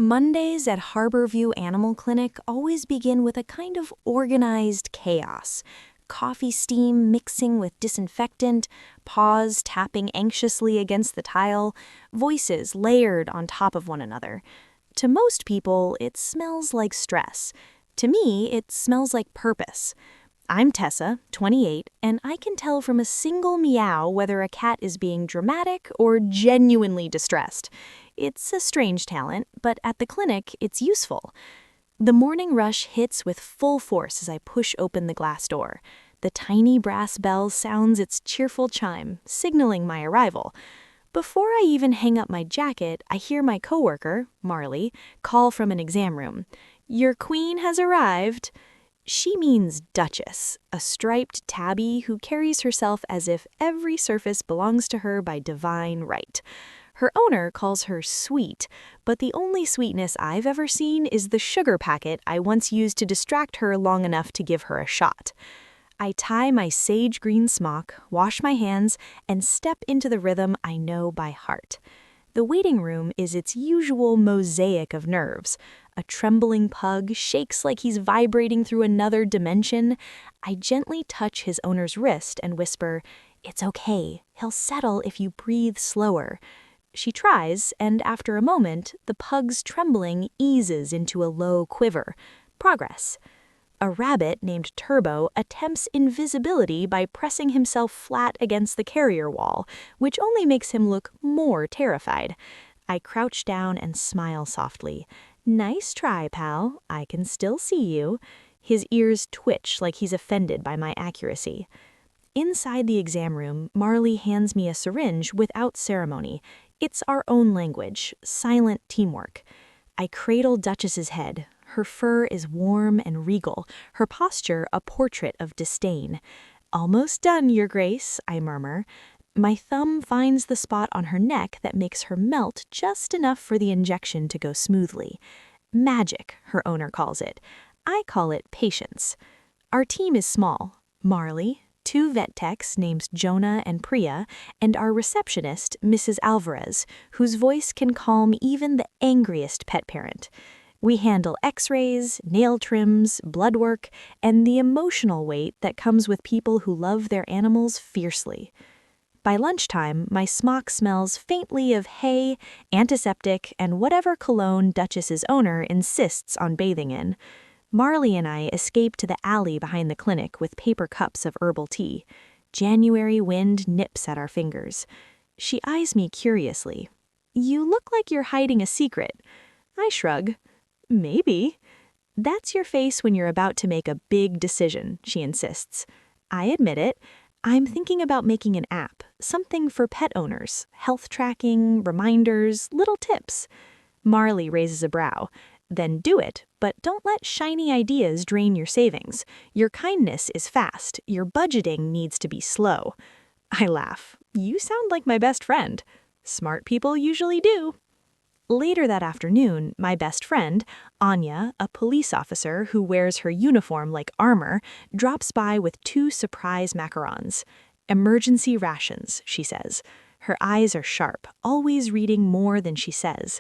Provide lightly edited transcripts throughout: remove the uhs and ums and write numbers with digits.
Mondays at Harborview Animal Clinic always begin with a kind of organized chaos. Coffee steam mixing with disinfectant, paws tapping anxiously against the tile, voices layered on top of one another. To most people, it smells like stress. To me, it smells like purpose. I'm Tessa, 28, and I can tell from a single meow whether a cat is being dramatic or genuinely distressed. It's a strange talent, but at the clinic, it's useful. The morning rush hits with full force as I push open the glass door. The tiny brass bell sounds its cheerful chime, signaling my arrival. Before I even hang up my jacket, I hear my coworker, Marley, call from an exam room. "Your queen has arrived." She means Duchess, a striped tabby who carries herself as if every surface belongs to her by divine right. Her owner calls her sweet, but the only sweetness I've ever seen is the sugar packet I once used to distract her long enough to give her a shot. I tie my sage green smock, wash my hands, and step into the rhythm I know by heart. The waiting room is its usual mosaic of nerves. A trembling pug shakes like he's vibrating through another dimension. I gently touch his owner's wrist and whisper, "It's okay. He'll settle if you breathe slower." She tries, and after a moment, the pug's trembling eases into a low quiver. Progress. A rabbit named Turbo attempts invisibility by pressing himself flat against the carrier wall, which only makes him look more terrified. I crouch down and smile softly. "Nice try, pal. I can still see you." His ears twitch like he's offended by my accuracy. Inside the exam room, Marley hands me a syringe without ceremony. It's our own language, silent teamwork. I cradle Duchess's head. Her fur is warm and regal, her posture a portrait of disdain. "Almost done, Your Grace," I murmur. My thumb finds the spot on her neck that makes her melt just enough for the injection to go smoothly. Magic, her owner calls it. I call it patience. Our team is small. Marley, 2 vet techs named Jonah and Priya, and our receptionist, Mrs. Alvarez, whose voice can calm even the angriest pet parent. We handle x-rays, nail trims, blood work, and the emotional weight that comes with people who love their animals fiercely. By lunchtime, my smock smells faintly of hay, antiseptic, and whatever cologne Duchess's owner insists on bathing in. Marley and I escape to the alley behind the clinic with paper cups of herbal tea. January wind nips at our fingers. She eyes me curiously. "You look like you're hiding a secret." I shrug. "Maybe." "That's your face when you're about to make a big decision," she insists. I admit it. I'm thinking about making an app, something for pet owners, health tracking, reminders, little tips. Marley raises a brow. "Then do it, but don't let shiny ideas drain your savings. Your kindness is fast. Your budgeting needs to be slow." I laugh. "You sound like my best friend." Smart people usually do. Later that afternoon, my best friend, Anya, a police officer who wears her uniform like armor, drops by with 2 surprise macarons. "Emergency rations," she says. Her eyes are sharp, always reading more than she says.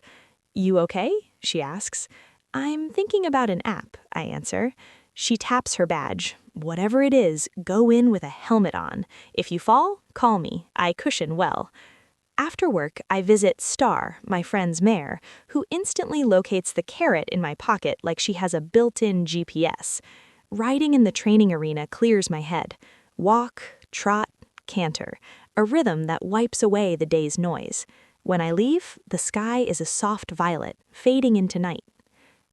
"You okay?" she asks. "I'm thinking about an app," I answer. She taps her badge. "Whatever it is, go in with a helmet on. If you fall, call me. I cushion well." After work, I visit Star, my friend's mare, who instantly locates the carrot in my pocket like she has a built-in GPS. Riding in the training arena clears my head. Walk, trot, canter, a rhythm that wipes away the day's noise. When I leave, the sky is a soft violet, fading into night.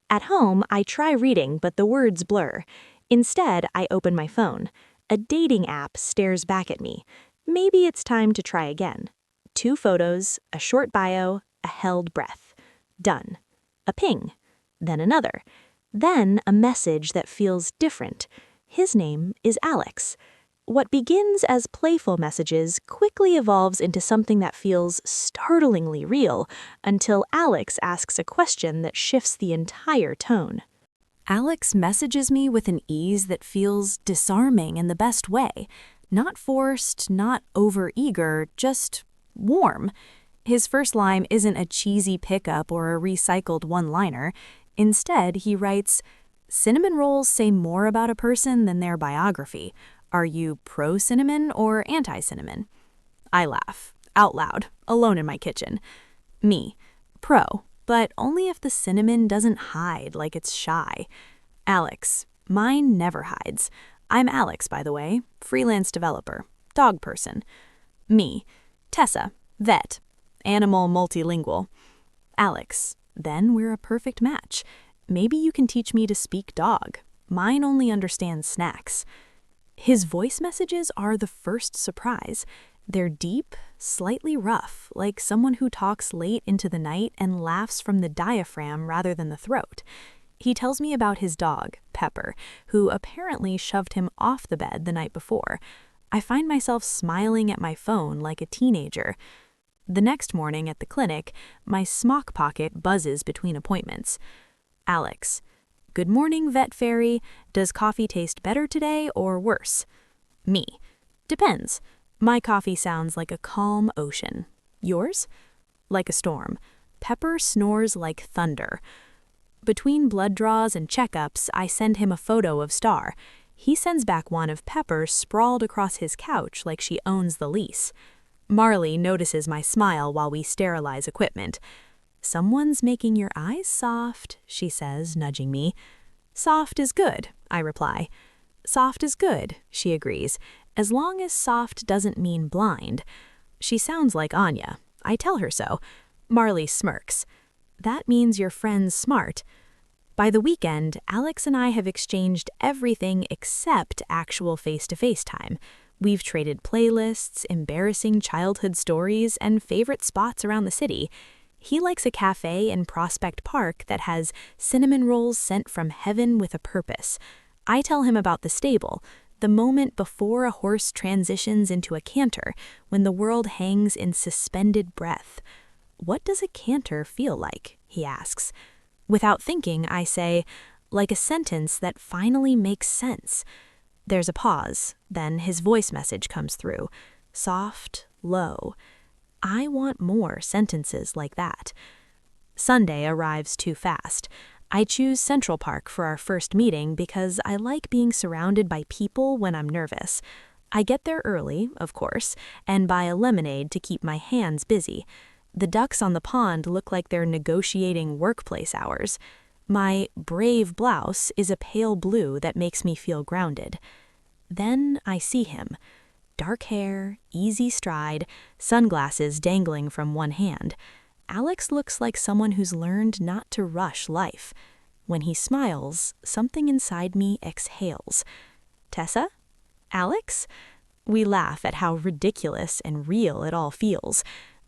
At home, I try reading, but the words blur. Instead, I open my phone. A dating app stares back at me. Maybe it's time to try again. 2 photos, a short bio, a held breath. Done. A ping. Then another. Then a message that feels different. His name is Alex. What begins as playful messages quickly evolves into something that feels startlingly real until Alex asks a question that shifts the entire tone. Alex messages me with an ease that feels disarming in the best way. Not forced, not over-eager, just warm. His first line isn't a cheesy pickup or a recycled one-liner. Instead, he writes, "Cinnamon rolls say more about a person than their biography. Are you pro-cinnamon or anti-cinnamon?" I laugh, out loud, alone in my kitchen. Me, pro, but only if the cinnamon doesn't hide like it's shy. Alex, mine never hides. I'm Alex, by the way, freelance developer, dog person. Me, Tessa, vet, animal multilingual. Alex, then we're a perfect match. Maybe you can teach me to speak dog. Mine only understands snacks. His voice messages are the first surprise. They're deep, slightly rough, like someone who talks late into the night and laughs from the diaphragm rather than the throat. He tells me about his dog, Pepper, who apparently shoved him off the bed the night before. I find myself smiling at my phone like a teenager. The next morning at the clinic, my smock pocket buzzes between appointments. Alex, good morning, vet fairy. Does coffee taste better today or worse? Me, depends. My coffee sounds like a calm ocean. Yours? Like a storm. Pepper snores like thunder. Between blood draws and checkups, I send him a photo of Star. He sends back one of Pepper sprawled across his couch like she owns the lease. Marley notices my smile while we sterilize equipment. "Someone's making your eyes soft," she says, nudging me. "Soft is good," I reply. "Soft is good," she agrees, as long as soft doesn't mean blind. She sounds like Anya. I tell her so. Marley smirks. "That means your friend's smart." By the weekend, Alex and I have exchanged everything except actual face-to-face time. We've traded playlists, embarrassing childhood stories, and favorite spots around the city. He likes a cafe in Prospect Park that has cinnamon rolls sent from heaven with a purpose. I tell him about the stable, the moment before a horse transitions into a canter, when the world hangs in suspended breath. "What does a canter feel like?" he asks. Without thinking, I say, "Like a sentence that finally makes sense." There's a pause, then his voice message comes through. Soft, low. I want more sentences like that. Sunday arrives too fast. I choose Central Park for our first meeting because I like being surrounded by people when I'm nervous. I get there early, of course, and buy a lemonade to keep my hands busy. The ducks on the pond look like they're negotiating workplace hours. My brave blouse is a pale blue that makes me feel grounded. Then I see him. Dark hair, easy stride, sunglasses dangling from one hand. Alex looks like someone who's learned not to rush life. When he smiles, something inside me exhales. "Tessa? Alex?" We laugh at how ridiculous and real it all feels.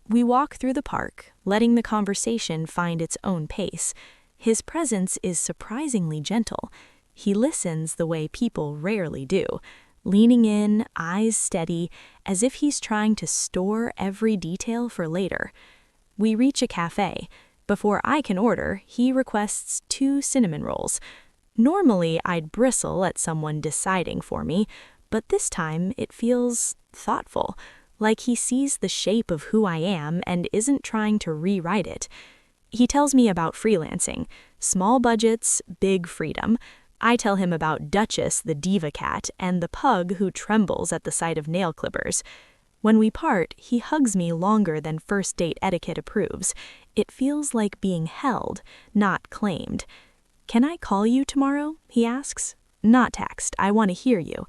We walk through the park, letting the conversation find its own pace. His presence is surprisingly gentle. He listens the way people rarely do, leaning in, eyes steady, as if he's trying to store every detail for later. We reach a cafe. Before I can order, he requests 2 cinnamon rolls. Normally, I'd bristle at someone deciding for me, but this time it feels thoughtful, like he sees the shape of who I am and isn't trying to rewrite it. He tells me about freelancing, small budgets, big freedom. I tell him about Duchess, the diva cat, and the pug who trembles at the sight of nail clippers. When we part, he hugs me longer than first date etiquette approves. It feels like being held, not claimed. "Can I call you tomorrow?" he asks. "Not text, I want to hear you."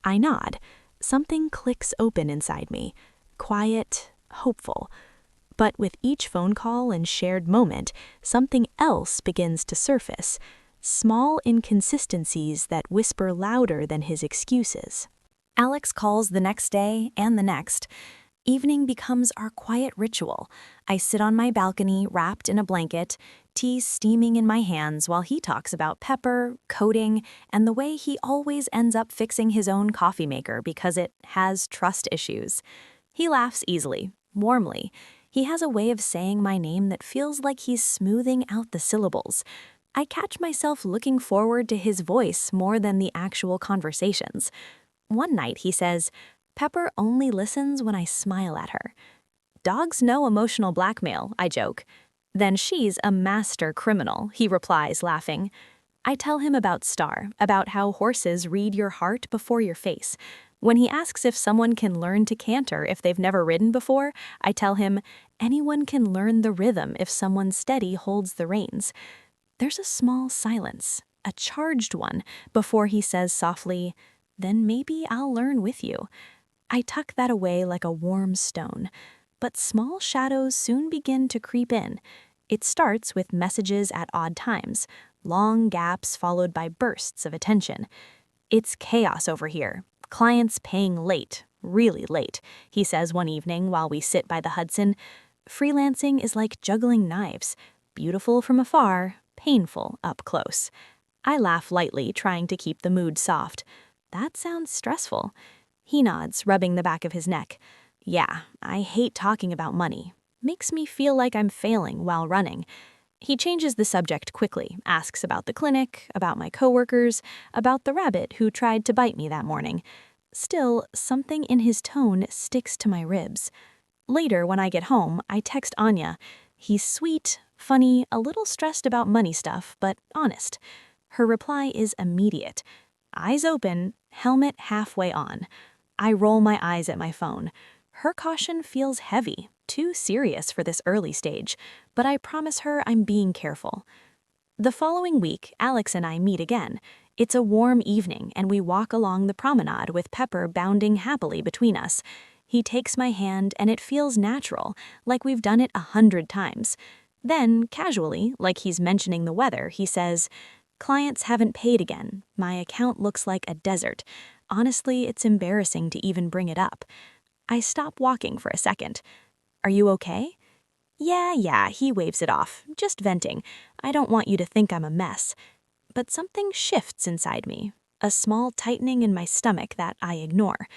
I nod. Something clicks open inside me. Quiet, hopeful. But with each phone call and shared moment, something else begins to surface. Small inconsistencies that whisper louder than his excuses. Alex calls the next day and the next. Evening becomes our quiet ritual. I sit on my balcony wrapped in a blanket, tea steaming in my hands while he talks about Pepper, coding, and the way he always ends up fixing his own coffee maker because it has trust issues. He laughs easily, warmly. He has a way of saying my name that feels like he's smoothing out the syllables. I catch myself looking forward to his voice more than the actual conversations. One night he says, "Pepper only listens when I smile at her." Dogs know emotional blackmail, I joke. Then she's a master criminal, he replies, laughing. I tell him about Star, about how horses read your heart before your face. When he asks if someone can learn to canter if they've never ridden before, I tell him, anyone can learn the rhythm if someone steady holds the reins. There's a small silence, a charged one, before he says softly, then maybe I'll learn with you. I tuck that away like a warm stone. But small shadows soon begin to creep in. It starts with messages at odd times, long gaps followed by bursts of attention. It's chaos over here. Clients paying late, really late, he says one evening while we sit by the Hudson. Freelancing is like juggling knives, beautiful from afar, painful up close. I laugh lightly, trying to keep the mood soft. That sounds stressful. He nods, rubbing the back of his neck. Yeah, I hate talking about money. Makes me feel like I'm failing while running. He changes the subject quickly, asks about the clinic, about my coworkers, about the rabbit who tried to bite me that morning. Still, something in his tone sticks to my ribs. Later, when I get home, I text Anya. He's sweet, funny, a little stressed about money stuff, but honest. Her reply is immediate. Eyes open, helmet halfway on. I roll my eyes at my phone. Her caution feels heavy, too serious for this early stage, but I promise her I'm being careful. The following week, Alex and I meet again. It's a warm evening, and we walk along the promenade with Pepper bounding happily between us. He takes my hand, and it feels natural, like we've done it 100 times. Then, casually, like he's mentioning the weather, he says, "Clients haven't paid again. My account looks like a desert. Honestly, it's embarrassing to even bring it up." I stop walking for a second. Are you okay? Yeah, he waves it off. Just venting. I don't want you to think I'm a mess. But something shifts inside me, a small tightening in my stomach that I ignore.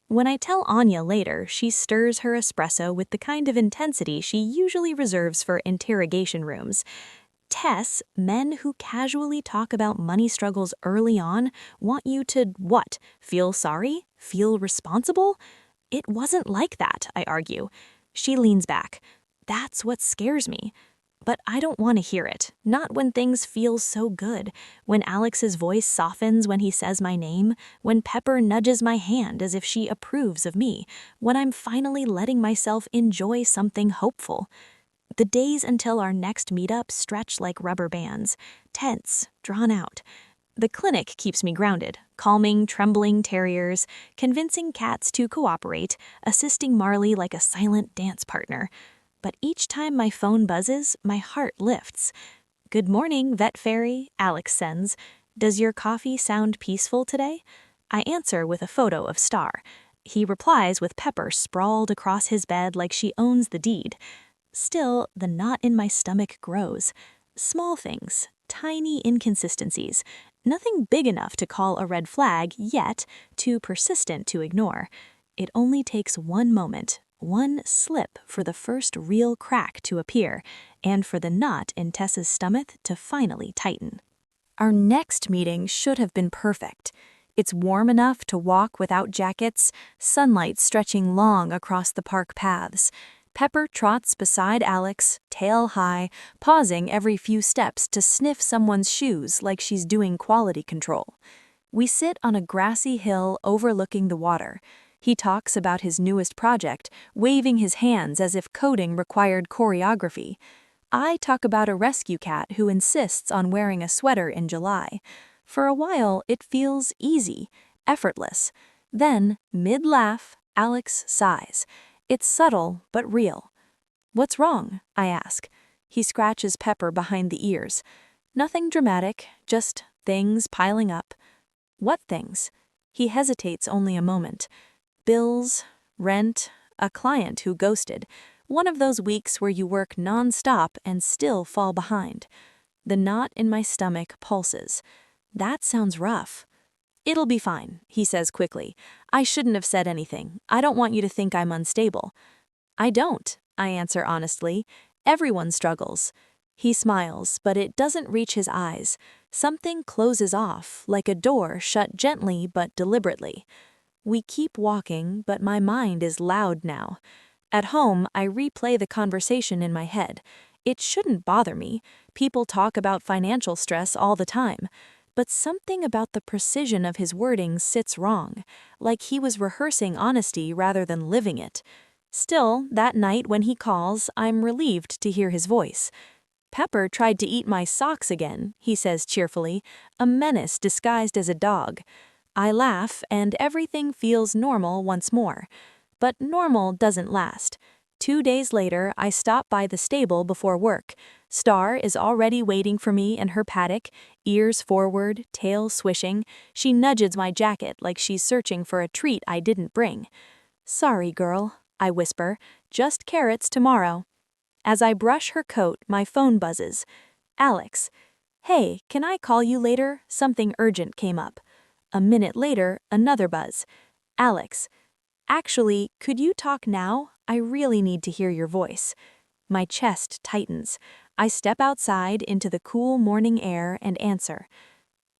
When I tell Anya later, she stirs her espresso with the kind of intensity she usually reserves for interrogation rooms. Tess, men who casually talk about money struggles early on want you to, what? Feel sorry? Feel responsible? It wasn't like that, I argue. She leans back. That's what scares me. But I don't want to hear it, not when things feel so good, when Alex's voice softens when he says my name, when Pepper nudges my hand as if she approves of me, when I'm finally letting myself enjoy something hopeful. The days until our next meetup stretch like rubber bands, tense, drawn out. The clinic keeps me grounded, calming trembling terriers, convincing cats to cooperate, assisting Marley like a silent dance partner. But each time my phone buzzes, my heart lifts. "Good morning, Vet Fairy," Alex sends. "Does your coffee sound peaceful today?" I answer with a photo of Star. He replies with Pepper sprawled across his bed like she owns the deed. Still, the knot in my stomach grows. Small things, tiny inconsistencies, nothing big enough to call a red flag yet, too persistent to ignore. It only takes one moment, one slip for the first real crack to appear, and for the knot in Tessa's stomach to finally tighten. Our next meeting should have been perfect. It's warm enough to walk without jackets, sunlight stretching long across the park paths. Pepper trots beside Alex, tail high, pausing every few steps to sniff someone's shoes like she's doing quality control. We sit on a grassy hill overlooking the water. He talks about his newest project, waving his hands as if coding required choreography. I talk about a rescue cat who insists on wearing a sweater in July. For a while, it feels easy, effortless. Then, mid-laugh, Alex sighs. It's subtle, but real. "What's wrong?" I ask. He scratches Pepper behind the ears. Nothing dramatic, just things piling up. "What things?" He hesitates only a moment. "Bills, rent, a client who ghosted. One of those weeks where you work non-stop and still fall behind." The knot in my stomach pulses. That sounds rough. "It'll be fine," he says quickly. "I shouldn't have said anything. I don't want you to think I'm unstable." "I don't," I answer honestly. "Everyone struggles." He smiles, but it doesn't reach his eyes. Something closes off, like a door shut gently but deliberately. We keep walking, but my mind is loud now. At home, I replay the conversation in my head. It shouldn't bother me. People talk about financial stress all the time. But something about the precision of his wording sits wrong, like he was rehearsing honesty rather than living it. Still, that night when he calls, I'm relieved to hear his voice. Pepper tried to eat my socks again, he says cheerfully, a menace disguised as a dog. I laugh, and everything feels normal once more. But normal doesn't last. 2 days later, I stop by the stable before work. Star is already waiting for me in her paddock, ears forward, tail swishing. She nudges my jacket like she's searching for a treat I didn't bring. "Sorry, girl," I whisper, "just carrots tomorrow." As I brush her coat, my phone buzzes. Alex. "Hey, can I call you later? Something urgent came up." A minute later, another buzz. Alex. "Actually, could you talk now? I really need to hear your voice." My chest tightens. I step outside into the cool morning air and answer.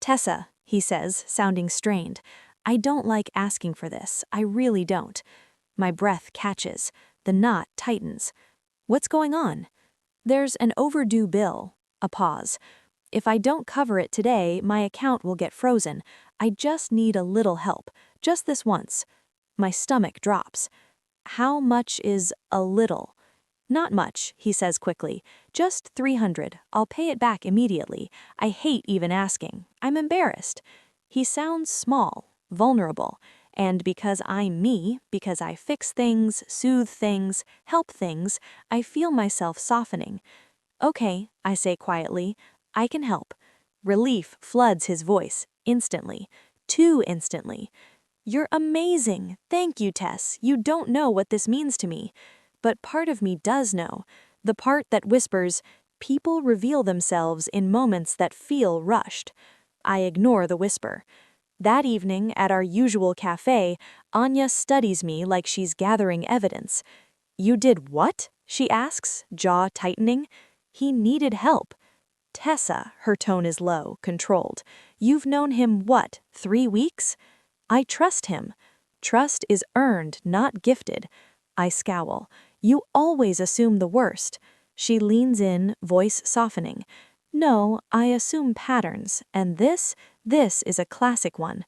"Tessa," he says, sounding strained. "I don't like asking for this. I really don't." My breath catches. The knot tightens. "What's going on?" "There's an overdue bill." A pause. "If I don't cover it today, my account will get frozen. I just need a little help. Just this once." My stomach drops. "How much is a little?" "Not much," he says quickly. "Just 300. I'll pay it back immediately. I hate even asking. I'm embarrassed." He sounds small, vulnerable. And because I'm me, because I fix things, soothe things, help things, I feel myself softening. "Okay," I say quietly. "I can help." Relief floods his voice, instantly. Too instantly. "You're amazing. Thank you, Tess. You don't know what this means to me." But part of me does know. The part that whispers, "People reveal themselves in moments that feel rushed." I ignore the whisper. That evening, at our usual cafe, Anya studies me like she's gathering evidence. "You did what?" she asks, jaw tightening. "He needed help." "Tessa," her tone is low, controlled. "You've known him, what, 3 weeks?" "I trust him." "Trust is earned, not gifted." I scowl. "You always assume the worst." She leans in, voice softening. "No, I assume patterns, and this is a classic one."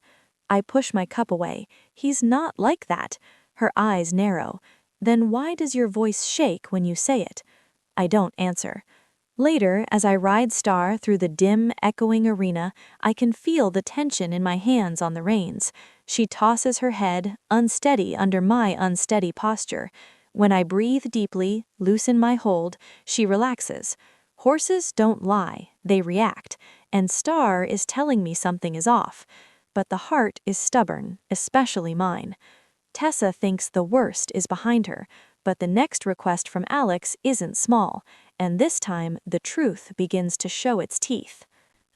I push my cup away. "He's not like that." Her eyes narrow. "Then why does your voice shake when you say it?" I don't answer. Later, as I ride Star through the dim, echoing arena, I can feel the tension in my hands on the reins. She tosses her head, unsteady under my unsteady posture. When I breathe deeply, loosen my hold, she relaxes. Horses don't lie, they react, and Star is telling me something is off. But the heart is stubborn, especially mine. Tessa thinks the worst is behind her, but the next request from Alex isn't small, and this time the truth begins to show its teeth.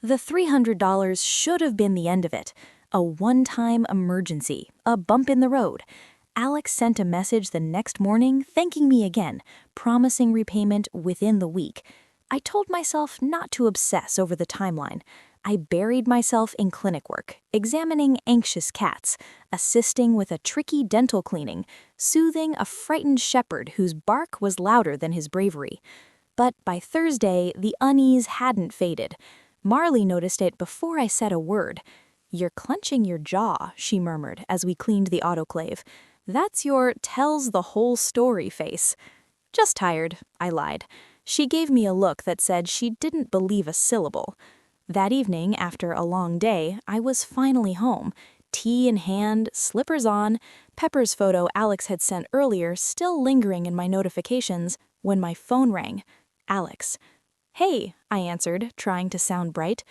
The $300 should have been the end of it. A one-time emergency, a bump in the road. Alex sent a message the next morning thanking me again, promising repayment within the week. I told myself not to obsess over the timeline. I buried myself in clinic work, examining anxious cats, assisting with a tricky dental cleaning, soothing a frightened shepherd whose bark was louder than his bravery. But by Thursday, the unease hadn't faded. Marley noticed it before I said a word. "You're clenching your jaw," she murmured as we cleaned the autoclave. "That's your tells the whole story face." "Just tired," I lied. She gave me a look that said she didn't believe a syllable. That evening, after a long day, I was finally home, tea in hand, slippers on, Pepper's photo Alex had sent earlier still lingering in my notifications, when my phone rang. Alex. "Hey," I answered, trying to sound bright.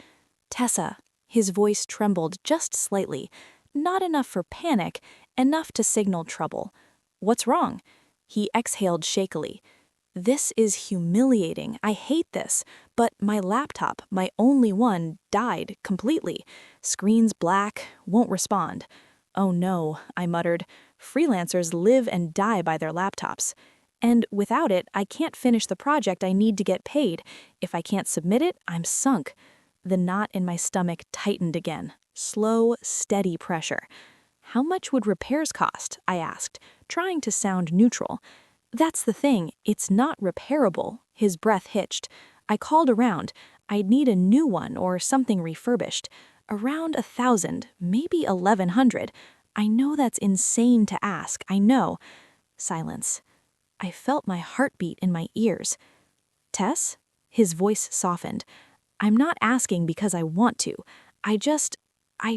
"Tessa." His voice trembled just slightly. Not enough for panic, enough to signal trouble. "What's wrong?" He exhaled shakily. "This is humiliating. I hate this. But my laptop, my only one, died completely. Screen's black, won't respond." "Oh no," I muttered. "Freelancers live and die by their laptops. And without it, I can't finish the project I need to get paid. If I can't submit it, I'm sunk." The knot in my stomach tightened again. Slow, steady pressure. "How much would repairs cost?" I asked, trying to sound neutral. That's the thing, it's not repairable. His breath hitched. I called around. I'd need a new one or something refurbished. Around 1,000, maybe 1,100. I know that's insane to ask, I know. Silence. I felt my heartbeat in my ears. Tess? His voice softened. I'm not asking because I want to. I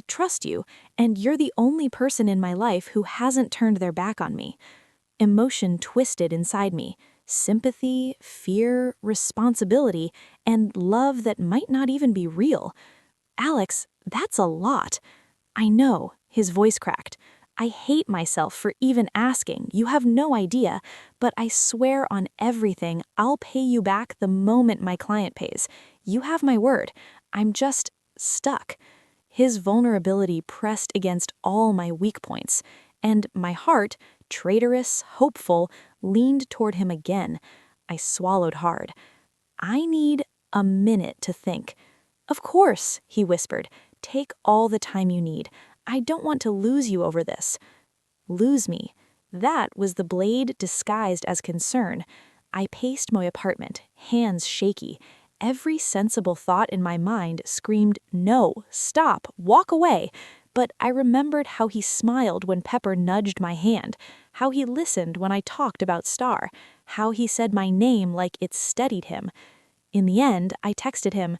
trust you, and you're the only person in my life who hasn't turned their back on me. Emotion twisted inside me. Sympathy, fear, responsibility, and love that might not even be real. Alex, that's a lot. I know, his voice cracked. I hate myself for even asking. You have no idea, but I swear on everything I'll pay you back the moment my client pays. You have my word. I'm just stuck. His vulnerability pressed against all my weak points, and my heart, traitorous, hopeful, leaned toward him again. I swallowed hard. I need a minute to think. Of course, he whispered. Take all the time you need. I don't want to lose you over this. Lose me. That was the blade disguised as concern. I paced my apartment, hands shaky. Every sensible thought in my mind screamed, no, stop, walk away. But I remembered how he smiled when Pepper nudged my hand, how he listened when I talked about Star, how he said my name like it steadied him. In the end, I texted him,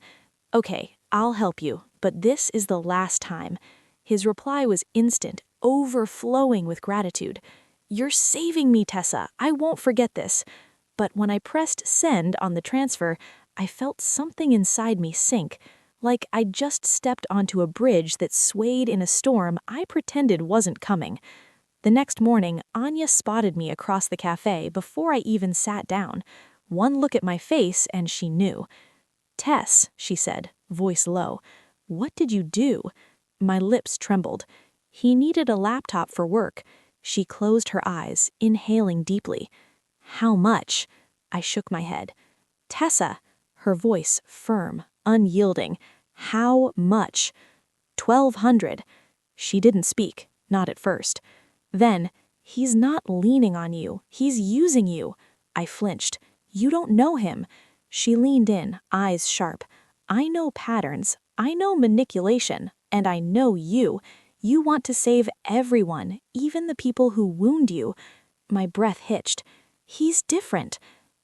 okay, I'll help you, but this is the last time. His reply was instant, overflowing with gratitude. You're saving me, Tessa. I won't forget this. But when I pressed send on the transfer, I felt something inside me sink, like I'd just stepped onto a bridge that swayed in a storm I pretended wasn't coming. The next morning, Anya spotted me across the cafe before I even sat down. One look at my face and she knew. Tess, she said, voice low, what did you do? My lips trembled. He needed a laptop for work. She closed her eyes, inhaling deeply. How much? I shook my head. Tessa, her voice firm, unyielding. How much? 1,200. She didn't speak, not at first. Then, he's not leaning on you, he's using you. I flinched. You don't know him. She leaned in, eyes sharp. I know patterns, I know manipulation, and I know you. You want to save everyone, even the people who wound you. My breath hitched. He's different.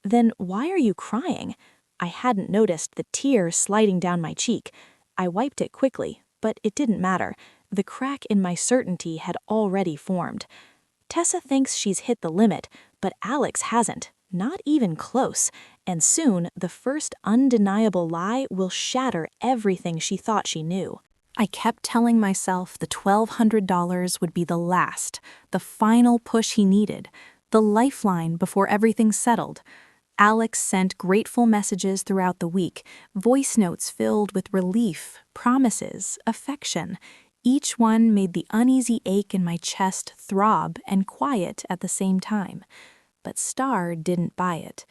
Then why are you crying? I hadn't noticed the tear sliding down my cheek. I wiped it quickly, but it didn't matter. The crack in my certainty had already formed. Tessa thinks she's hit the limit, but Alex hasn't, not even close, and soon the first undeniable lie will shatter everything she thought she knew. I kept telling myself the $1,200 would be the last, the final push he needed, the lifeline before everything settled. Alex sent grateful messages throughout the week, voice notes filled with relief, promises, affection. Each one made the uneasy ache in my chest throb and quiet at the same time. But Star didn't buy it.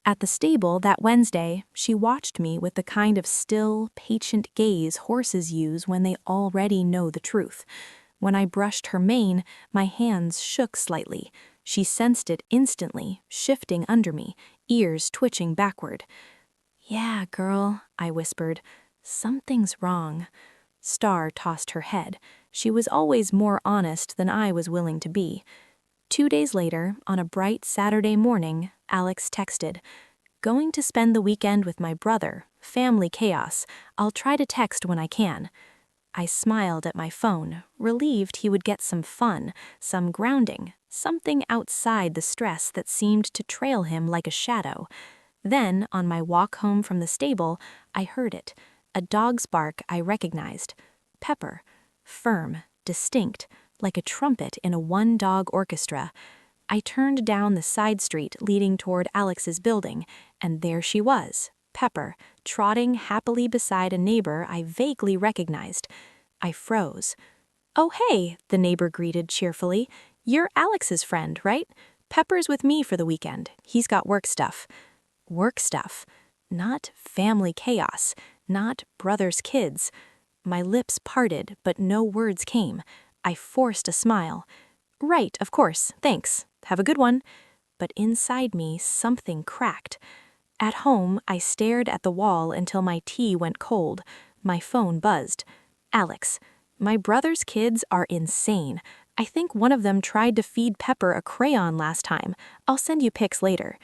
At the stable that Wednesday, she watched me with the kind of still, patient gaze horses use when they already know the truth. When I brushed her mane, my hands shook slightly. She sensed it instantly, shifting under me, ears twitching backward. Yeah, girl, I whispered. Something's wrong. Star tossed her head. She was always more honest than I was willing to be. 2 days later, on a bright Saturday morning, Alex texted, going to spend the weekend with my brother, family chaos. I'll try to text when I can. I smiled at my phone, relieved he would get some fun, some grounding, something outside the stress that seemed to trail him like a shadow. Then, on my walk home from the stable, I heard it, a dog's bark I recognized. Pepper, firm, distinct, like a trumpet in a one-dog orchestra. I turned down the side street leading toward Alex's building, and there she was, Pepper, trotting happily beside a neighbor I vaguely recognized. I froze. Oh, hey, the neighbor greeted cheerfully. You're Alex's friend, right? Pepper's with me for the weekend. He's got work stuff. Work stuff. Not family chaos. Not brother's kids. My lips parted, but no words came. I forced a smile. Right, of course, thanks. Have a good one. but inside me something cracked. At home, I stared at the wall until my tea went cold. My phone buzzed. Alex, my brother's kids are insane. I think one of them tried to feed Pepper a crayon last time. I'll send you pics later.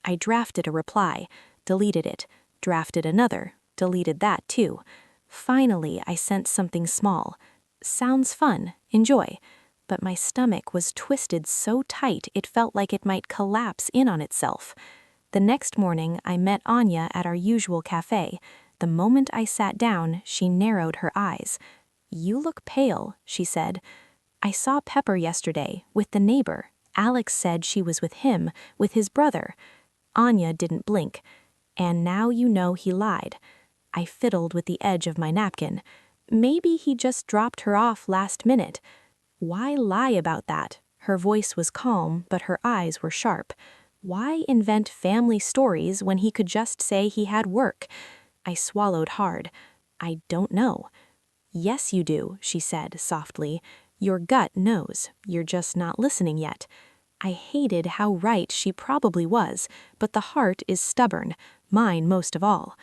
I drafted a reply, deleted it, drafted another, deleted that too. Finally, I sent something small. Sounds fun, enjoy. But my stomach was twisted so tight it felt like it might collapse in on itself. The next morning, I met Anya at our usual cafe. The moment I sat down, she narrowed her eyes. "You look pale," she said. "I saw Pepper yesterday, with the neighbor. Alex said she was with him, with his brother." Anya didn't blink. "And now you know he lied." I fiddled with the edge of my napkin. "Maybe he just dropped her off last minute." "Why lie about that?" Her voice was calm, but her eyes were sharp. "Why invent family stories when he could just say he had work?" I swallowed hard. "I don't know." "Yes, you do," she said softly. "Your gut knows. You're just not listening yet." I hated how right she probably was, but the heart is stubborn, mine most of all.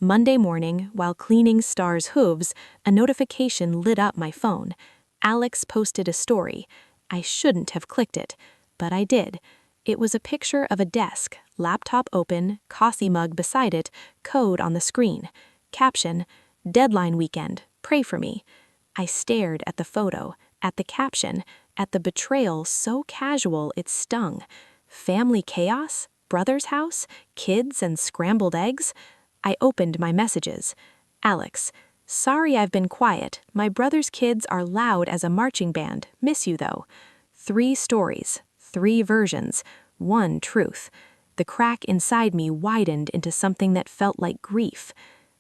Monday morning, while cleaning Star's hooves, a notification lit up my phone. Alex posted a story. I shouldn't have clicked it, but I did. It was a picture of a desk, laptop open, coffee mug beside it, code on the screen. Caption, "Deadline weekend, pray for me." I stared at the photo, at the caption, at the betrayal so casual it stung. Family chaos? Brother's house? Kids and scrambled eggs? I opened my messages. "Alex, sorry I've been quiet. My brother's kids are loud as a marching band. Miss you though." 3 stories, 3 versions, 1 truth. The crack inside me widened into something that felt like grief.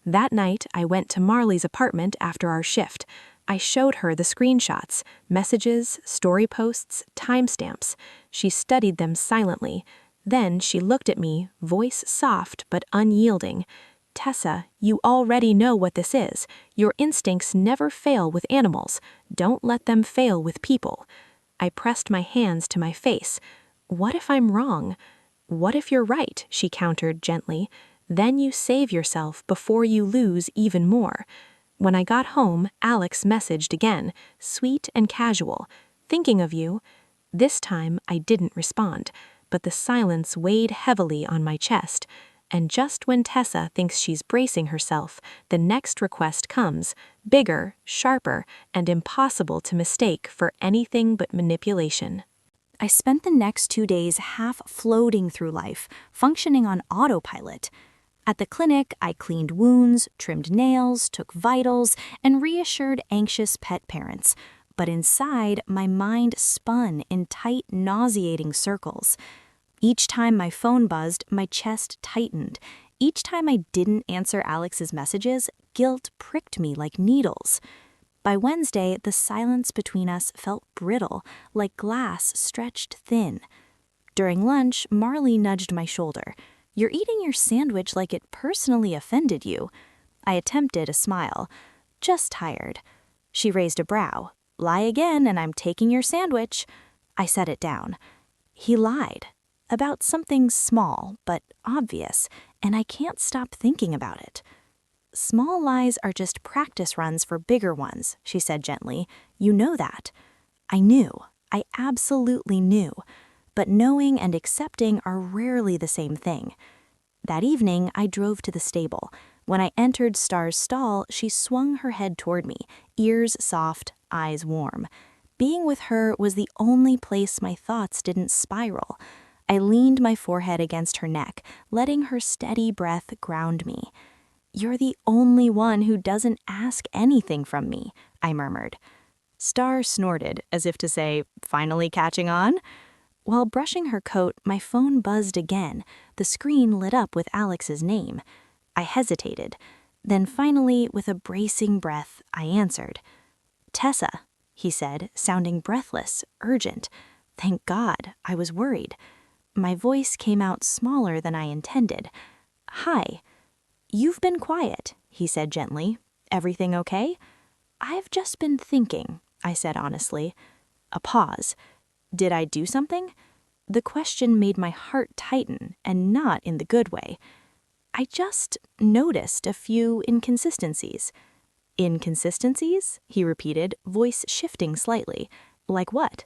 That night, I went to Marley's apartment after our shift. I showed her the screenshots, messages, story posts, timestamps. She studied them silently. Then she looked at me, voice soft but unyielding. "Tessa, you already know what this is. Your instincts never fail with animals. Don't let them fail with people." I pressed my hands to my face. "What if I'm wrong?" "What if you're right?" she countered gently. "Then you save yourself before you lose even more." When I got home, Alex messaged again, sweet and casual. "Thinking of you." This time, I didn't respond, but the silence weighed heavily on my chest. And just when Tessa thinks she's bracing herself, the next request comes, bigger, sharper, and impossible to mistake for anything but manipulation. I spent the next 2 days half floating through life, functioning on autopilot. At the clinic, I cleaned wounds, trimmed nails, took vitals, and reassured anxious pet parents. But inside, my mind spun in tight, nauseating circles. Each time my phone buzzed, my chest tightened. Each time I didn't answer Alex's messages, guilt pricked me like needles. By Wednesday, the silence between us felt brittle, like glass stretched thin. During lunch, Marley nudged my shoulder. "You're eating your sandwich like it personally offended you." I attempted a smile. "Just tired." She raised a brow. "Lie again and I'm taking your sandwich." I set it down. He lied. About something small, but obvious, and I can't stop thinking about it. "Small lies are just practice runs for bigger ones," she said gently. "You know that." I knew. I absolutely knew. But knowing and accepting are rarely the same thing. That evening, I drove to the stable. When I entered Star's stall, she swung her head toward me, ears soft, eyes warm. Being with her was the only place my thoughts didn't spiral. I leaned my forehead against her neck, letting her steady breath ground me. "You're the only one who doesn't ask anything from me," I murmured. Star snorted, as if to say, "Finally catching on?" While brushing her coat, my phone buzzed again. The screen lit up with Alex's name. I hesitated. Then finally, with a bracing breath, I answered. "Tessa," he said, sounding breathless, urgent. Thank God, I was worried. My voice came out smaller than I intended. "Hi." "You've been quiet," he said gently. "Everything okay?" "I've just been thinking," I said honestly. A pause. "Did I do something?" The question made my heart tighten, and not in the good way. I just noticed a few inconsistencies. Inconsistencies? He repeated, voice shifting slightly. Like what?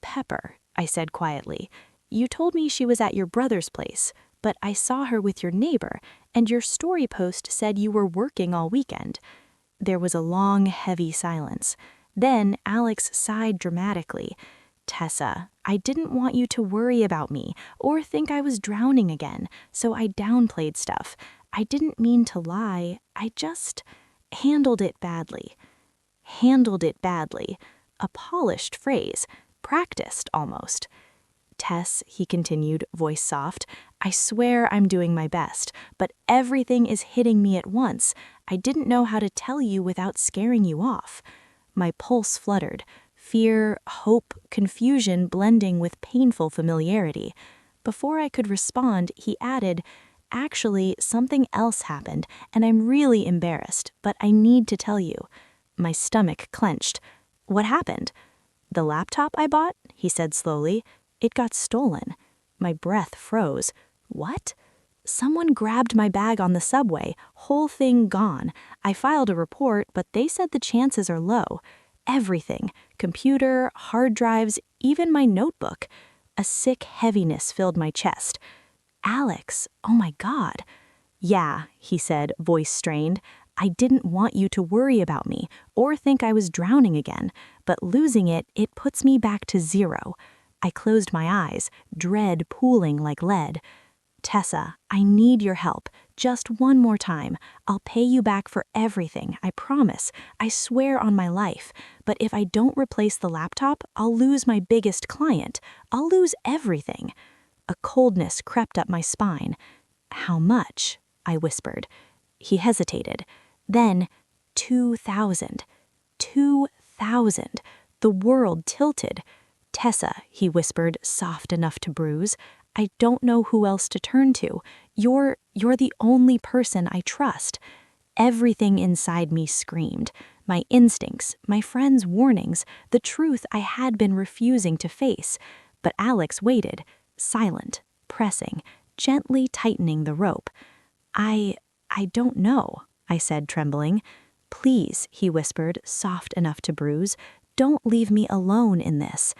Pepper, I said quietly. You told me she was at your brother's place, but I saw her with your neighbor, and your story post said you were working all weekend. There was a long, heavy silence. Then Alex sighed dramatically. Tessa, I didn't want you to worry about me or think I was drowning again, so I downplayed stuff. I didn't mean to lie. I just handled it badly. Handled it badly. A polished phrase. Practiced, almost. Tess, he continued, voice soft, I swear I'm doing my best, but everything is hitting me at once. I didn't know how to tell you without scaring you off. My pulse fluttered, fear, hope, confusion blending with painful familiarity. Before I could respond, he added, Actually, something else happened, and I'm really embarrassed, but I need to tell you. My stomach clenched. What happened? The laptop I bought, he said slowly. It got stolen. My breath froze. What? Someone grabbed my bag on the subway, whole thing gone. I filed a report, but they said the chances are low. Everything, computer, hard drives, even my notebook. A sick heaviness filled my chest. Alex, oh my God. Yeah, he said, voice strained. I didn't want you to worry about me or think I was drowning again, but losing it puts me back to zero. I closed my eyes, dread pooling like lead. Tessa, I need your help. Just one more time. I'll pay you back for everything, I promise. I swear on my life. But if I don't replace the laptop, I'll lose my biggest client. I'll lose everything. A coldness crept up my spine. How much? I whispered. He hesitated. Then, 2,000. 2,000. The world tilted. Tessa, he whispered, soft enough to bruise, I don't know who else to turn to. You're the only person I trust. Everything inside me screamed. My instincts, my friends' warnings, the truth I had been refusing to face. But Alex waited, silent, pressing, gently tightening the rope. I don't know, I said, trembling. Please, he whispered, soft enough to bruise, don't leave me alone in this.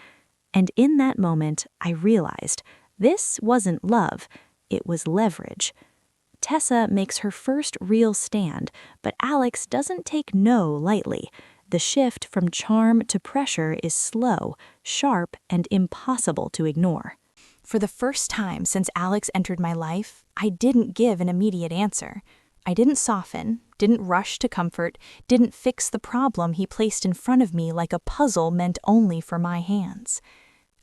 And in that moment, I realized this wasn't love, it was leverage. Tessa makes her first real stand, but Alex doesn't take no lightly. The shift from charm to pressure is slow, sharp, and impossible to ignore. For the first time since Alex entered my life, I didn't give an immediate answer. I didn't soften, didn't rush to comfort, didn't fix the problem he placed in front of me like a puzzle meant only for my hands.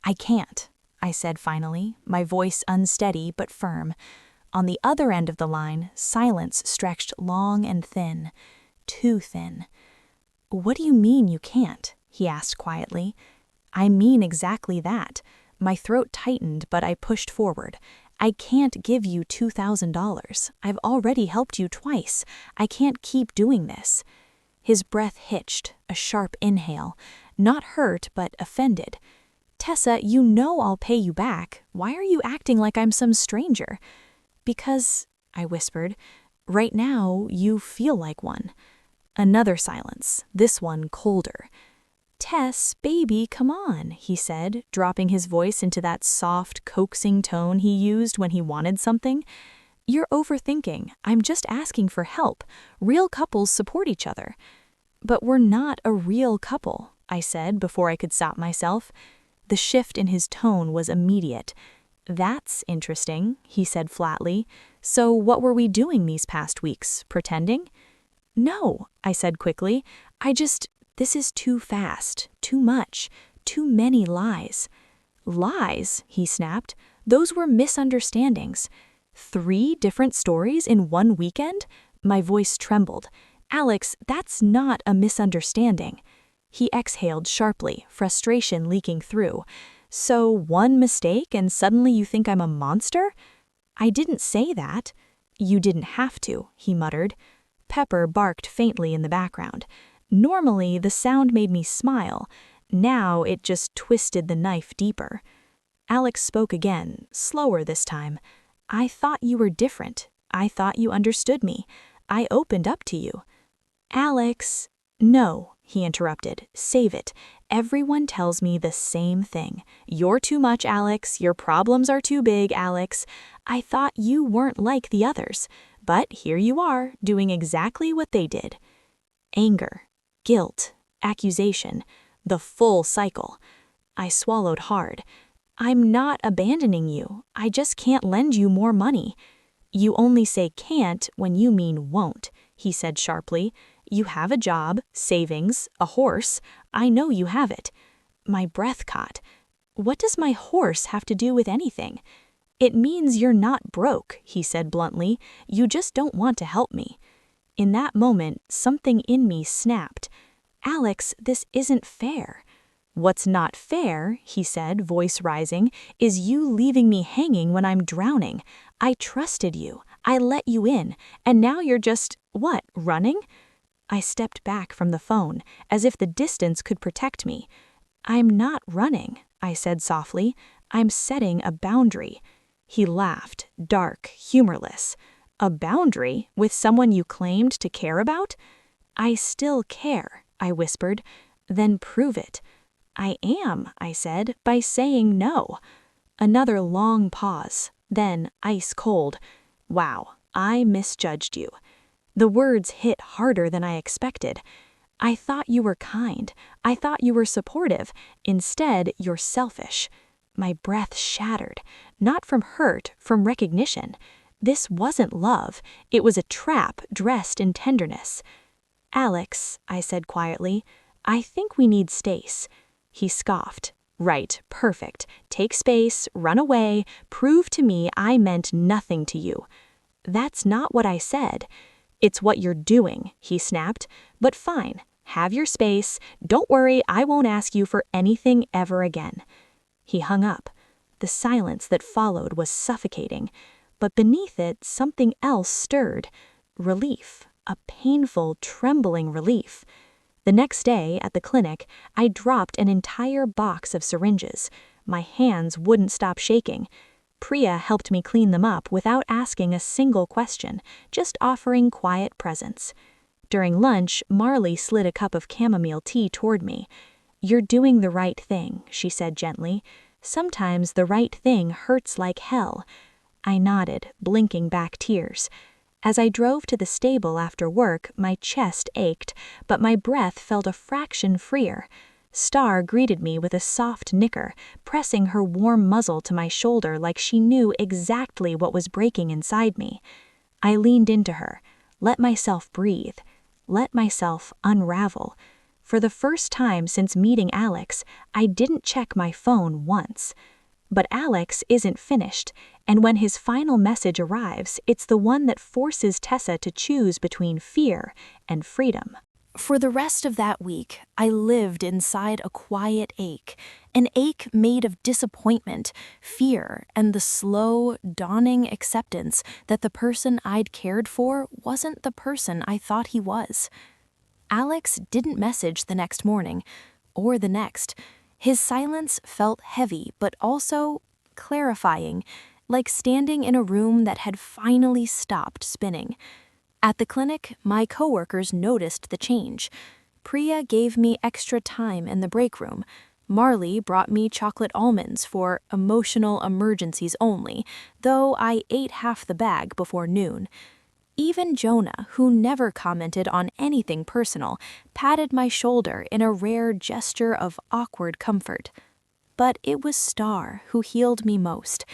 I can't, I said finally, my voice unsteady but firm. On the other end of the line, silence stretched long and thin, too thin. What do you mean you can't? He asked quietly. I mean exactly that. My throat tightened, but I pushed forward. I can't give you $2,000. I've already helped you twice. I can't keep doing this. His breath hitched, a sharp inhale. Not hurt, but offended. Tessa, you know I'll pay you back. Why are you acting like I'm some stranger? Because, I whispered, right now you feel like one. Another silence, this one colder. Tess, baby, come on, he said, dropping his voice into that soft, coaxing tone he used when he wanted something. You're overthinking. I'm just asking for help. Real couples support each other. But we're not a real couple, I said before I could stop myself. The shift in his tone was immediate. That's interesting, he said flatly. So what were we doing these past weeks? Pretending? No, I said quickly. This is too fast, too much, too many lies. Lies, he snapped. Those were misunderstandings. 3 different stories in one weekend? My voice trembled. Alex, that's not a misunderstanding. He exhaled sharply, frustration leaking through. So 1 mistake and suddenly you think I'm a monster? I didn't say that. You didn't have to, he muttered. Pepper barked faintly in the background. Normally, the sound made me smile. Now it just twisted the knife deeper. Alex spoke again, slower this time. I thought you were different. I thought you understood me. I opened up to you. Alex. No, he interrupted. Save it. Everyone tells me the same thing. You're too much, Alex. Your problems are too big, Alex. I thought you weren't like the others. But here you are, doing exactly what they did. Anger, guilt, accusation, the full cycle. I swallowed hard. I'm not abandoning you. I just can't lend you more money. You only say can't when you mean won't, he said sharply. You have a job, savings, a horse. I know you have it. My breath caught. What does my horse have to do with anything? It means you're not broke, he said bluntly. You just don't want to help me. In that moment, something in me snapped. Alex, this isn't fair. What's not fair, he said, voice rising, is you leaving me hanging when I'm drowning. I trusted you. I let you in. And now you're just, what, running? I stepped back from the phone, as if the distance could protect me. I'm not running, I said softly. I'm setting a boundary. He laughed, dark, humorless. A boundary with someone you claimed to care about? I still care, I whispered. Then prove it. I am, I said, by saying no. Another long pause, then ice cold. Wow, I misjudged you. The words hit harder than I expected. I thought you were kind. I thought you were supportive. Instead, you're selfish. My breath shattered, not from hurt, from recognition. This wasn't love. It was a trap dressed in tenderness. Alex, I said quietly, I think we need space. He scoffed. Right, perfect. Take space, run away, prove to me I meant nothing to you. That's not what I said. It's what you're doing, he snapped. But fine, have your space. Don't worry, I won't ask you for anything ever again. He hung up. The silence that followed was suffocating. But beneath it, something else stirred. Relief. A painful, trembling relief. The next day, at the clinic, I dropped an entire box of syringes. My hands wouldn't stop shaking. Priya helped me clean them up without asking a single question, just offering quiet presence. During lunch, Marley slid a cup of chamomile tea toward me. You're doing the right thing, she said gently. Sometimes the right thing hurts like hell. I nodded, blinking back tears. As I drove to the stable after work, my chest ached, but my breath felt a fraction freer. Star greeted me with a soft nicker, pressing her warm muzzle to my shoulder like she knew exactly what was breaking inside me. I leaned into her, let myself breathe, let myself unravel. For the first time since meeting Alex, I didn't check my phone once. But Alex isn't finished, and when his final message arrives, it's the one that forces Tessa to choose between fear and freedom. For the rest of that week, I lived inside a quiet ache, an ache made of disappointment, fear, and the slow, dawning acceptance that the person I'd cared for wasn't the person I thought he was. Alex didn't message the next morning, or the next. His silence felt heavy, but also clarifying, like standing in a room that had finally stopped spinning. At the clinic, my coworkers noticed the change. Priya gave me extra time in the break room. Marley brought me chocolate almonds for emotional emergencies only, though I ate half the bag before noon. Even Jonah, who never commented on anything personal, patted my shoulder in a rare gesture of awkward comfort. But it was Star who healed me most.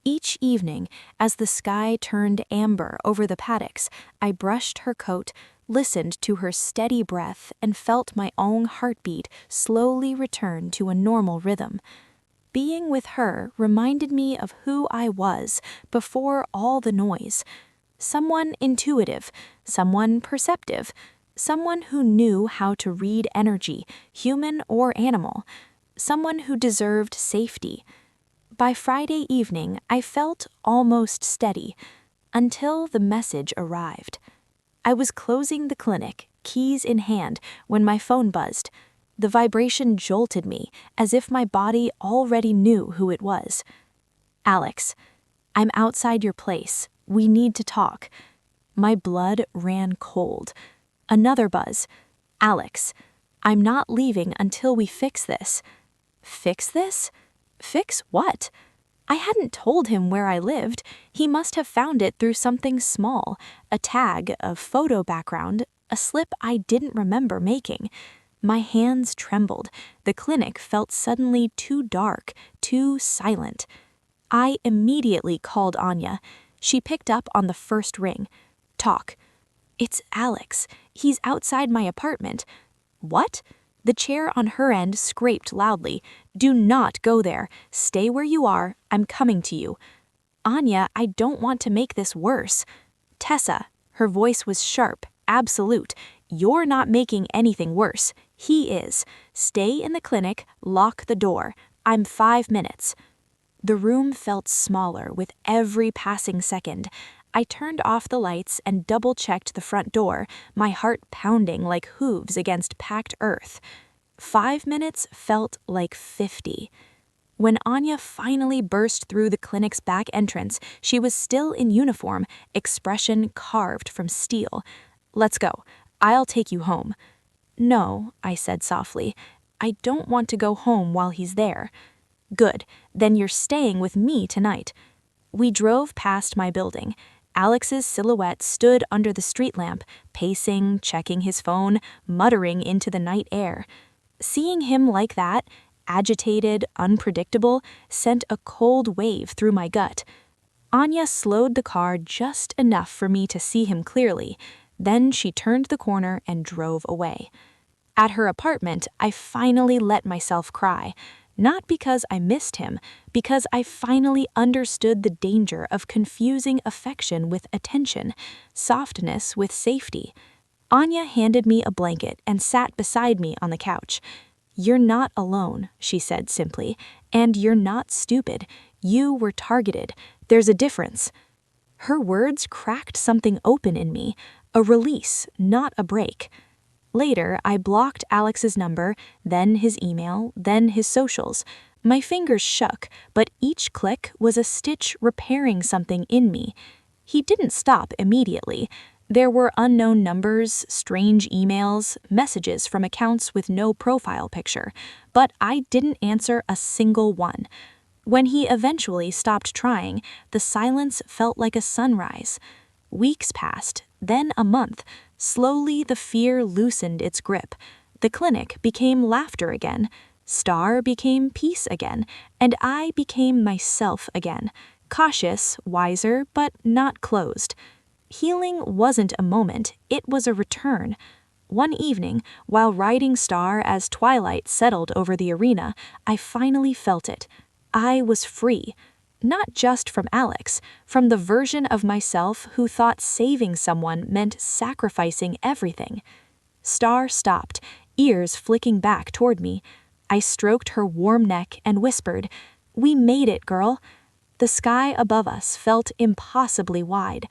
Each evening, as the sky turned amber over the paddocks, I brushed her coat, listened to her steady breath, and felt my own heartbeat slowly return to a normal rhythm. Being with her reminded me of who I was before all the noise. Someone intuitive, someone perceptive, someone who knew how to read energy, human or animal, someone who deserved safety. By Friday evening, I felt almost steady, until the message arrived. I was closing the clinic, keys in hand, when my phone buzzed. The vibration jolted me, as if my body already knew who it was. Alex, I'm outside your place. We need to talk. My blood ran cold. Another buzz. Alex, I'm not leaving until we fix this. Fix this? Fix what? I hadn't told him where I lived. He must have found it through something small, a tag, a photo background, a slip I didn't remember making. My hands trembled. The clinic felt suddenly too dark, too silent. I immediately called Anya. She picked up on the first ring. Talk. It's Alex. He's outside my apartment. What? The chair on her end scraped loudly. Do not go there. Stay where you are. I'm coming to you. Anya, I don't want to make this worse. Tessa, her voice was sharp, absolute. You're not making anything worse. He is. Stay in the clinic, lock the door. I'm 5 minutes. The room felt smaller with every passing second. I turned off the lights and double-checked the front door, my heart pounding like hooves against packed earth. 5 minutes felt like 50. When Anya finally burst through the clinic's back entrance, she was still in uniform, expression carved from steel. Let's go. I'll take you home. No, I said softly. I don't want to go home while he's there. Good. Then you're staying with me tonight. We drove past my building. Alex's silhouette stood under the street lamp, pacing, checking his phone, muttering into the night air. Seeing him like that, agitated, unpredictable, sent a cold wave through my gut. Anya slowed the car just enough for me to see him clearly. Then she turned the corner and drove away. At her apartment, I finally let myself cry. Not because I missed him, because I finally understood the danger of confusing affection with attention, softness with safety. Anya handed me a blanket and sat beside me on the couch. You're not alone, she said simply, and you're not stupid. You were targeted. There's a difference. Her words cracked something open in me, a release, not a break. Later, I blocked Alex's number, then his email, then his socials. My fingers shook, but each click was a stitch repairing something in me. He didn't stop immediately. There were unknown numbers, strange emails, messages from accounts with no profile picture, but I didn't answer a single one. When he eventually stopped trying, the silence felt like a sunrise. Weeks passed, then a month. Slowly, the fear loosened its grip. The clinic became laughter again. Star became peace again, and I became myself again. Cautious, wiser, but not closed. Healing wasn't a moment, it was a return. One evening, while riding Star as twilight settled over the arena, I finally felt it. I was free. Not just from Alex, from the version of myself who thought saving someone meant sacrificing everything. Star stopped, ears flicking back toward me. I stroked her warm neck and whispered, "We made it, girl." The sky above us felt impossibly wide.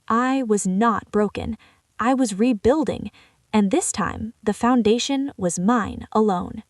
I was not broken. I was rebuilding, and this time the foundation was mine alone.